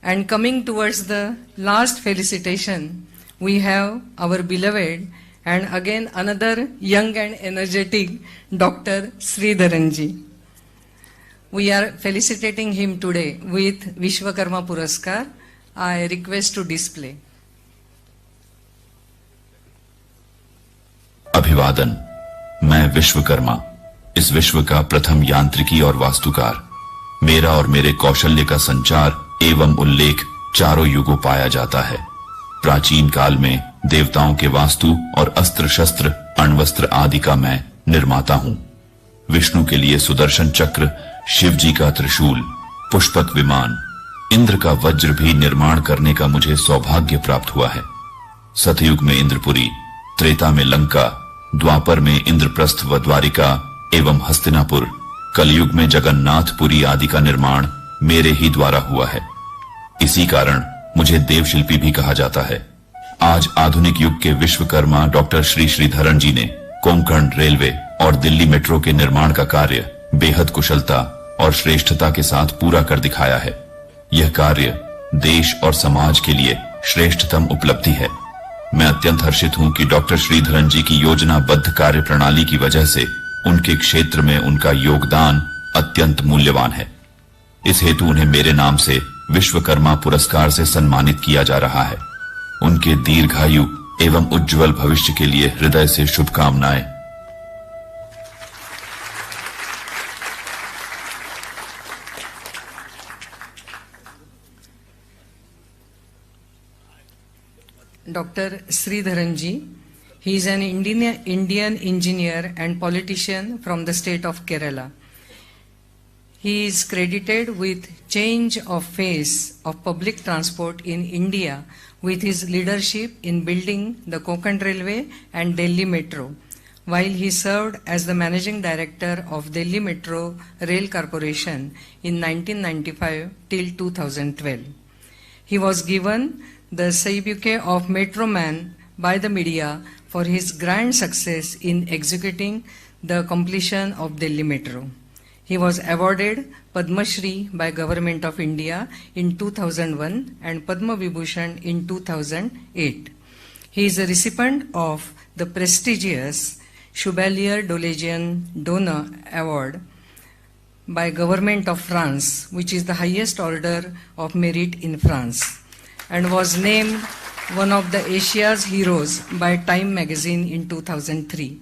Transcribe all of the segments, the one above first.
And coming towards the last felicitation, we have our beloved and again another young and energetic Dr. E.Sreedharan ji. We are felicitating him today with Vishwakarma Puraskar. I request to display. अभिवादन। मैं विश्वकर्मा, इस विश्व का प्रथम यांत्रिकी और वास्तुकार। मेरा और मेरे कौशल्य का संचार एवं उल्लेख चारों युगों पाया जाता है। प्राचीन काल में देवताओं के वास्तु और अस्त्र शस्त्र अण्वस्त्र आदि का मैं निर्माता हूँ। विष्णु के लिए सुदर्शन चक्र, शिव जी का त्रिशूल, पुष्पक विमान, इंद्र का वज्र भी निर्माण करने का मुझे सौभाग्य प्राप्त हुआ है। सतयुग में इंद्रपुरी, त्रेता में लंका, द्वापर में इंद्रप्रस्थ व द्वारिका एवं हस्तिनापुर, कलयुग में जगन्नाथपुरी आदि का निर्माण मेरे ही द्वारा हुआ है। इसी कारण मुझे देवशिल्पी भी कहा जाता है। आज आधुनिक युग के विश्वकर्मा डॉक्टर श्री श्रीधरन जी ने कोंकण रेलवे और दिल्ली मेट्रो के निर्माण का कार्य बेहद कुशलता और श्रेष्ठता के साथ पूरा कर दिखाया है। यह कार्य देश और समाज के लिए श्रेष्ठतम उपलब्धि है। मैं अत्यंत हर्षित हूं कि डॉक्टर श्रीधरन जी की योजनाबद्ध कार्य प्रणाली की वजह से उनके क्षेत्र में उनका योगदान अत्यंत मूल्यवान है। इस हेतु उन्हें मेरे नाम से विश्वकर्मा पुरस्कार से सम्मानित किया जा रहा है। उनके दीर्घायु एवं उज्जवल भविष्य के लिए हृदय से शुभकामनाएं। Dr. E.Sreedharan ji, he is an Indian engineer and politician from the state of Kerala. He is credited with change of face of public transport in India with his leadership in building the Konkan Railway and Delhi Metro, while he served as the managing director of Delhi Metro Rail Corporation in 1995 till 2012. He was given the sobriquet of Metro Man by the media for his grand success in executing the completion of Delhi Metro. He was awarded Padma Shri by Government of India in 2001 and Padma Vibhushan in 2008. He is a recipient of the prestigious Chevalier de Légion d'Honneur Award by Government of France, which is the highest order of merit in France, and was named one of the Asia's heroes by Time magazine in 2003.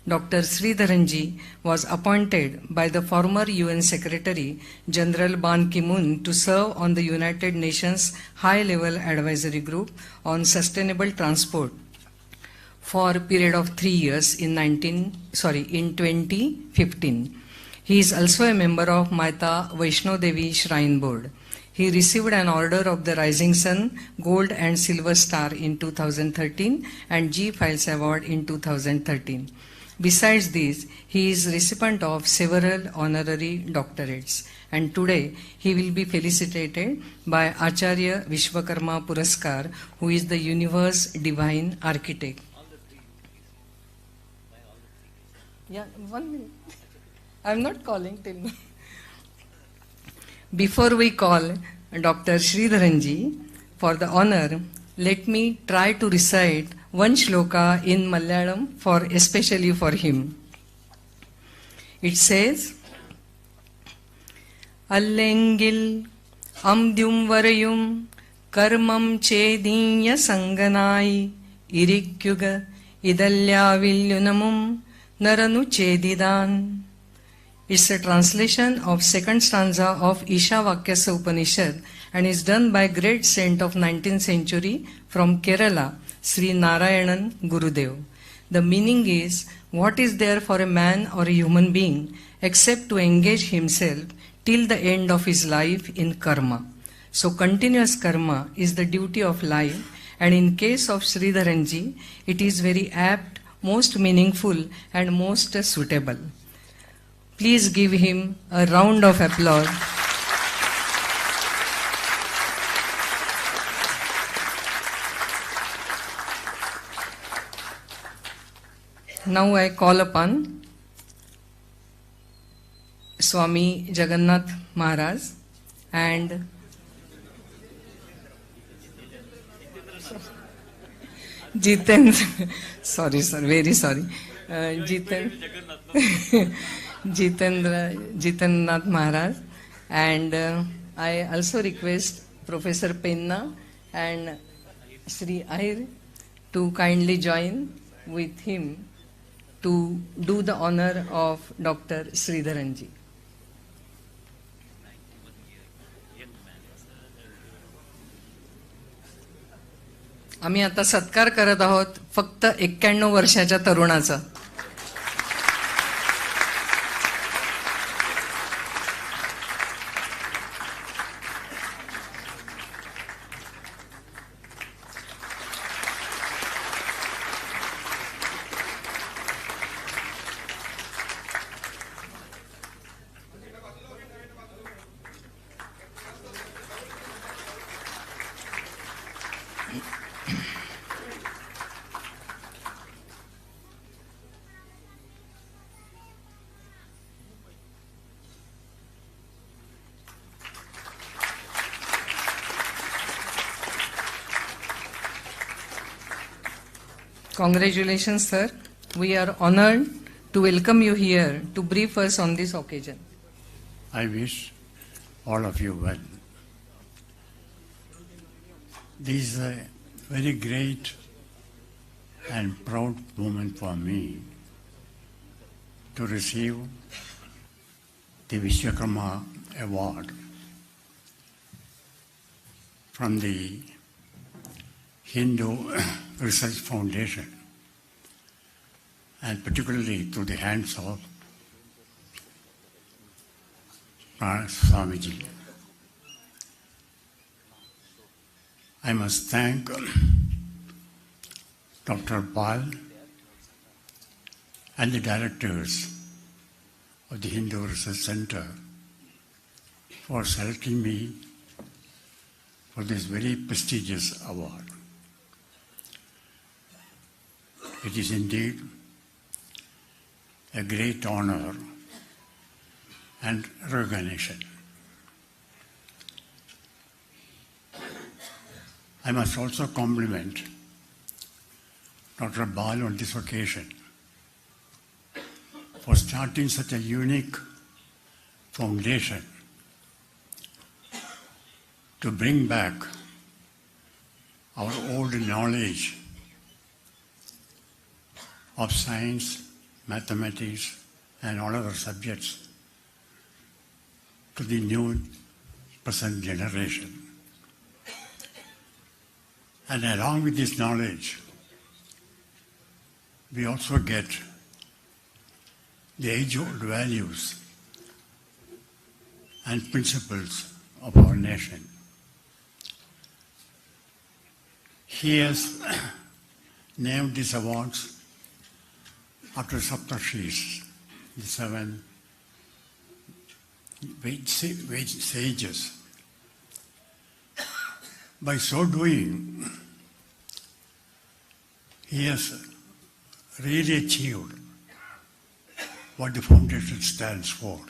Dr. E.Sreedharan ji was appointed by the former UN Secretary General Ban Ki-moon to serve on the United Nations High-Level Advisory Group on Sustainable Transport for a period of 3 years in 2015. He is also a member of Mata Vaishno Devi Shrine Board. He received an Order of the Rising Sun, Gold and Silver Star in 2013 and G Files Award in 2013. Besides this, he is recipient of several honorary doctorates, and today he will be felicitated by Acharya Vishwakarma Puraskar, who is the universe divine architect. Yeah, 1 minute. I am not calling till now. Before we call Dr. E.Sreedharan ji for the honor, let me try to recite one shloka in Malayalam especially for him. It says, Allengil amdyum varayum karmam chedinya sanganai irikyuga idalyavilyunamum naranu chedidan. It's a translation of second stanza of Isha-Vakyasa Upanishad and is done by great saint of 19th century from Kerala, Sri Narayanan Gurudev. The meaning is, what is there for a man or a human being except to engage himself till the end of his life in karma. So continuous karma is the duty of life, and in case of Sreedharan ji, it is very apt, most meaningful and most suitable. Please give him a round of applause. Now I call upon Swami Jagannath Maharaj and Jitendra, sorry, sir, very sorry. Jitendranath Maharaj. And I also request Professor Penna and Shri Ahir to kindly join with him to do the honor of Dr. Sreedharan ji. आम्ही आता सत्कार करत आहोत फक्त 91 वर्षाच्या तरुणाचा. Congratulations, sir. We are honored to welcome you here to brief us on this occasion. I wish all of you well. This is a very great and proud moment for me to receive the Vishwakarma Award from the Hindu Research Foundation, and particularly through the hands of Swamiji. I must thank Dr. Pal and the directors of the Hindu Research Center for selecting me for this very prestigious award. It is indeed a great honor and recognition. I must also compliment Dr. Bal on this occasion for starting such a unique foundation to bring back our old knowledge of science, mathematics, and all other subjects to the new present generation. And along with this knowledge, we also get the age-old values and principles of our nation. He has named these awards after SAPTA, the 7 sages. By so doing, he has really achieved what the foundation stands for.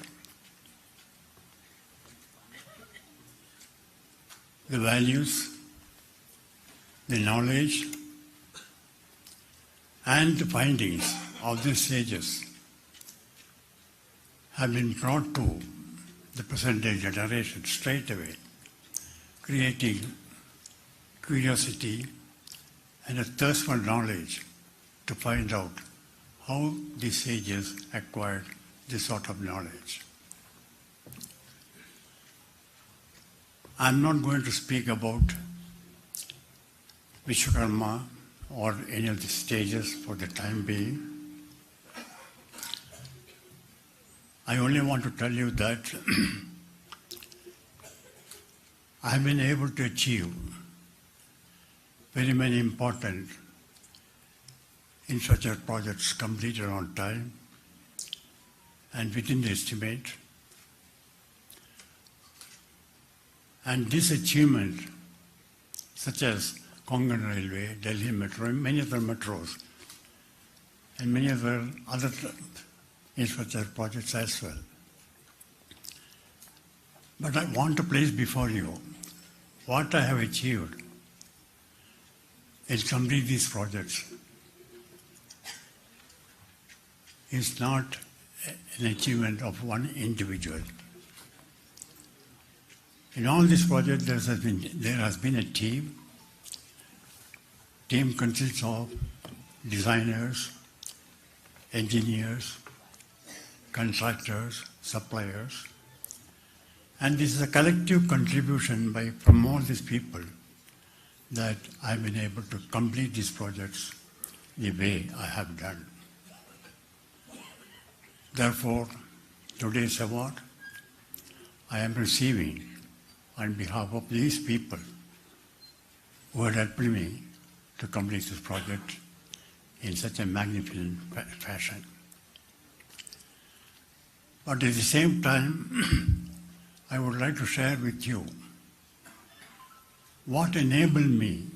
The values, the knowledge, and the findings of these sages have been brought to the present day generation straight away, creating curiosity and a thirst for knowledge to find out how the sages acquired this sort of knowledge. I'm not going to speak about Vishwakarma or any of the stages for the time being. I only want to tell you that I've been able to achieve very many important infrastructure projects completed on time and within the estimate. And this achievement, such as Konkan Railway, Delhi Metro, many other metros, and many other infrastructure projects as well. But I want to place before you what I have achieved in completing these projects is not an achievement of one individual. In all these projects, there has been a team. Team consists of designers, engineers, contractors, suppliers, and this is a collective contribution from all these people that I've been able to complete these projects the way I have done. Therefore, today's award I am receiving on behalf of these people who had helped me to complete this project in such a magnificent fashion. But at the same time, I would like to share with you what enabled me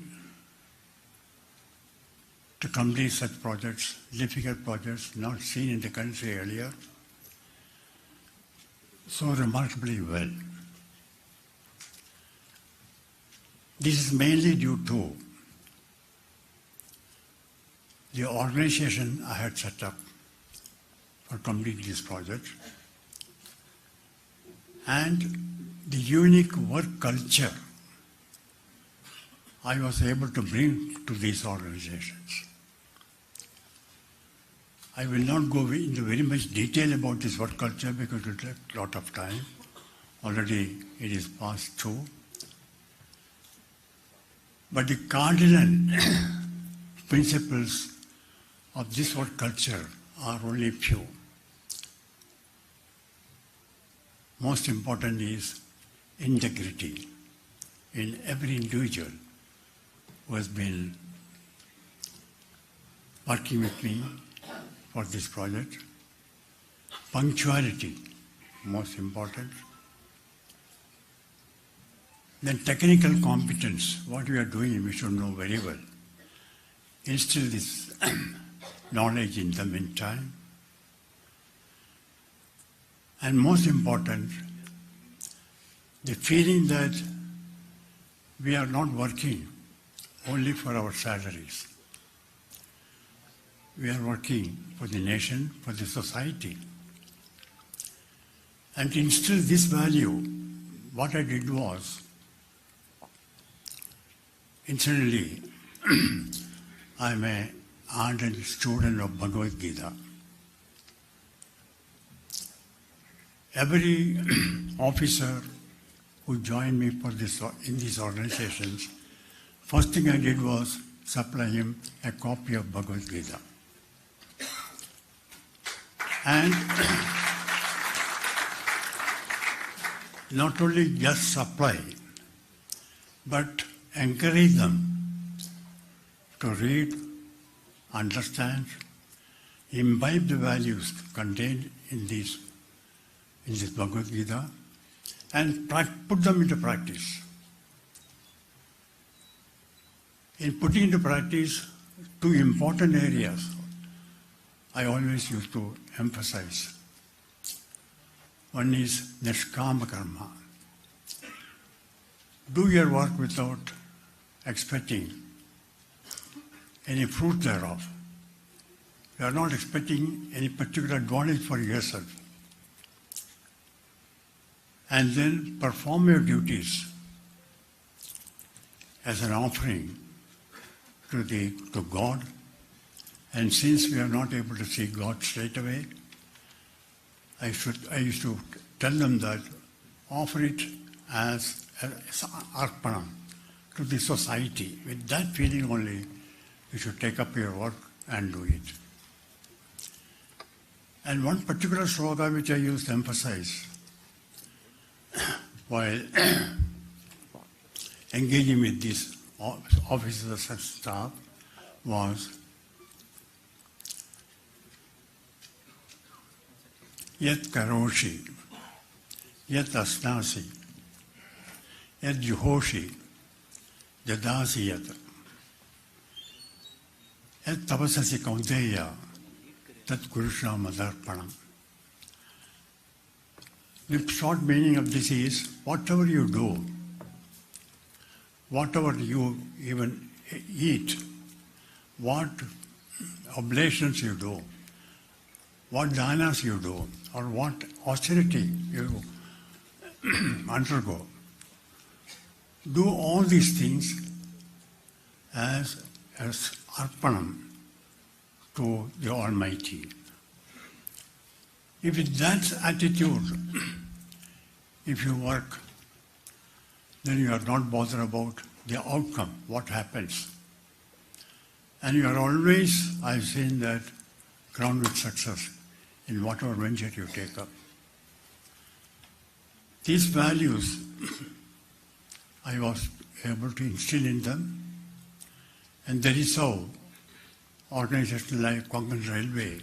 to complete such projects, difficult projects not seen in the country earlier, so remarkably well. This is mainly due to the organization I had set up for completing this project and the unique work culture I was able to bring to these organizations. I will not go into very much detail about this work culture because it will take a lot of time. Already it is past 2. But the cardinal principles of this work culture are only few. Most important is integrity in every individual who has been working with me for this project. Punctuality, most important. Then technical competence, what we are doing, we should know very well. Instill this knowledge in them in time. And most important, the feeling that we are not working only for our salaries. We are working for the nation, for the society. And to instill this value, what I did was, incidentally, I'm an ardent student of Bhagavad Gita. Every officer who joined me for this, in these organizations, first thing I did was supply him a copy of Bhagavad Gita. And not only just supply, but encourage them to read, understand, imbibe the values contained in this Bhagavad Gita, and put them into practice. In putting into practice, 2 important areas I always used to emphasize. One is nishkama karma. Do your work without expecting any fruit thereof. You are not expecting any particular advantage for yourself. And then perform your duties as an offering to God. And since we are not able to see God straight away, I used to tell them that offer it as arpanam to the society. With that feeling only, you should take up your work and do it. And one particular slogan which I used to emphasize while engaging with these officers and staff was, Yat karoshi, yat asnasi, yat juhoshi, jadasi yat, yat tapasasi kaunteya, tat kurusha madarpanam. The short meaning of this is, whatever you do, whatever you even eat, what oblations you do, what dhanas you do, or what austerity you undergo. Do all these things as arpanam to the Almighty. If with that attitude, if you work, then you are not bothered about the outcome, what happens. And you are always, I've seen that, crowned with success in whatever venture you take up. These values, I was able to instill in them, and that is how organizations like Konkan Railway,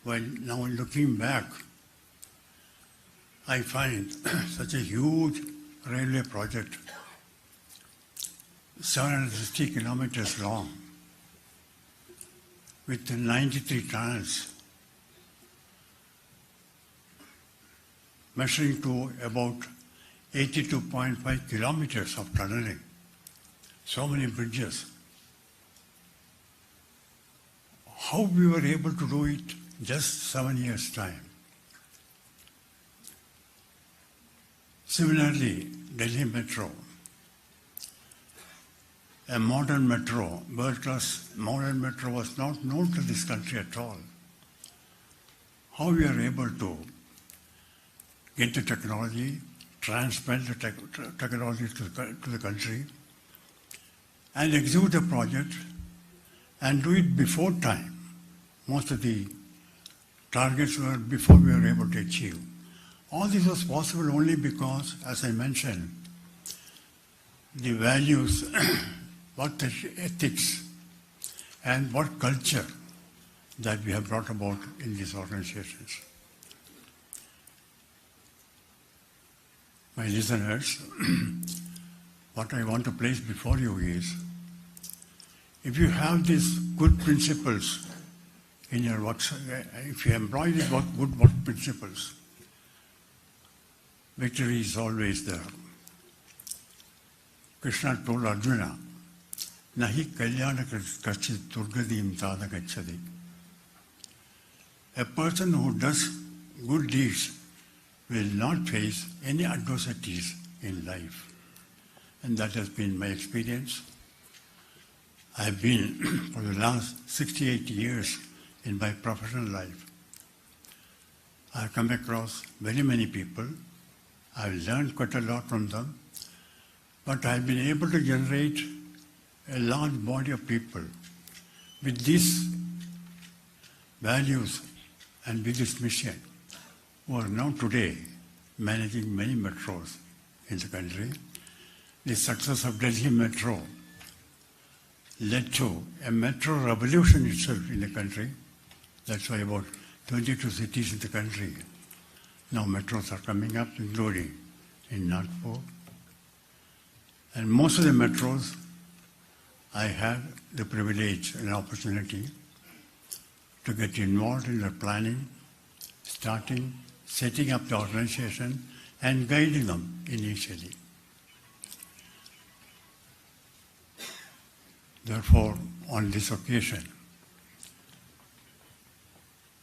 when now looking back, I find such a huge railway project, 760 kilometers long, with 93 tunnels, measuring to about 82.5 kilometers of tunneling. So many bridges. How we were able to do it just 7 years' time. Similarly, Delhi Metro, a modern metro, world-class modern metro was not known to this country at all. How we are able to get the technology, transplant the technology to the country, and execute the project, and do it before time. Most of the targets were before we were able to achieve. All this was possible only because, as I mentioned, the values, what the ethics, and what culture that we have brought about in these organizations. My listeners, what I want to place before you is, if you have these good principles in your work, if you employ these good work principles, victory is always there. Krishna told Arjuna, Nahi kalyana kachit durgadim tada gacchati. A person who does good deeds will not face any adversities in life. And that has been my experience. I have been, for the last 68 years in my professional life, I have come across very many people. I have learned quite a lot from them, but I have been able to generate a large body of people with these values and with this mission, who are now today managing many metros in the country. The success of Delhi Metro led to a metro revolution itself in the country. That's why about 22 cities in the country now metros are coming up, including in Nagpur. And most of the metros, I had the privilege and opportunity to get involved in the planning, starting, setting up the organization, and guiding them initially. Therefore, on this occasion,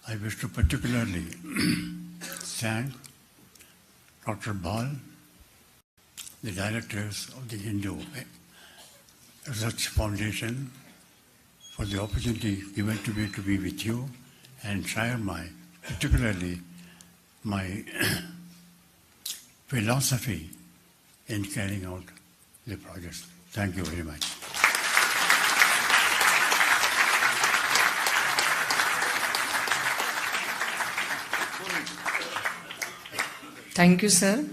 I wish to particularly thank Dr. Bal, the directors of the Hindu Research Foundation, for the opportunity given to me to be with you and share particularly my philosophy in carrying out the projects. Thank you very much. Thank you, sir,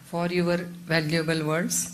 for your valuable words.